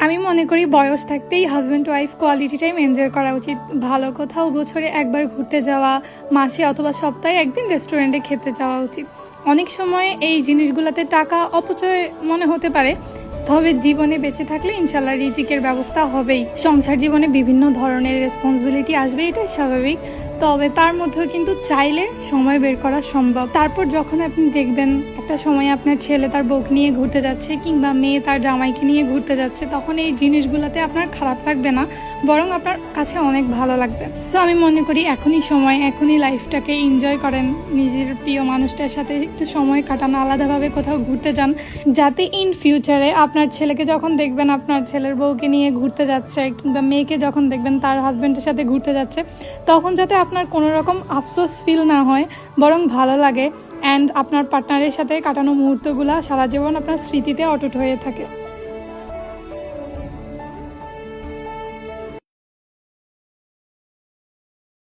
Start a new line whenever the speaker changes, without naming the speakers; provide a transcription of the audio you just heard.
আমি মনে করি বয়স থাকতেই husband wife quality time enjoy করা উচিত। ভালো কোথাও বছরে একবার ঘুরতে যাওয়া, মাসে অথবা সপ্তাহে একদিন রেস্টুরেন্টে খেতে যাওয়া উচিত। অনেক সময় এই জিনিসগুলোতে টাকা অপচয় মনে হতে পারে, তবে জীবনে বেঁচে থাকলে ইনশাল্লাহ রিজিকের ব্যবস্থা হবেই। সংসার জীবনে বিভিন্ন ধরনের রেসপন্সিবিলিটি আসবে, এটাই স্বাভাবিক। তবে তার মধ্যেও কিন্তু চাইলে সময় বের করা সম্ভব। তারপর যখন আপনি দেখবেন একটা সময় আপনার ছেলে তার বউকে নিয়ে ঘুরতে যাচ্ছে কিংবা মেয়ে তার জামাইকে নিয়ে ঘুরতে যাচ্ছে, তখন এই জিনিসগুলোতে আপনার খারাপ লাগবে না, বরং আপনার কাছে অনেক ভালো লাগবে। সো আমি মনে করি এখনই সময়, এখনই লাইফটাকে এনজয় করেন, নিজের প্রিয় মানুষটার সাথে একটু সময় কাটান, আলাদাভাবে কোথাও ঘুরতে যান, যাতে ইন ফিউচারে আপনার ছেলেকে যখন দেখবেন আপনার ছেলের বউকে নিয়ে ঘুরতে যাচ্ছে কিংবা মেয়েকে যখন দেখবেন তার হাজব্যান্ডের সাথে ঘুরতে যাচ্ছে, তখন যাতে আপনার কোনো রকম আফসোস ফিল না হয়, বরং ভালো লাগে অ্যান্ড আপনার পার্টনারের সাথে কাটানো মুহূর্তগুলো সারা জীবন আপনার স্মৃতিতে অটুট হয়ে থাকে।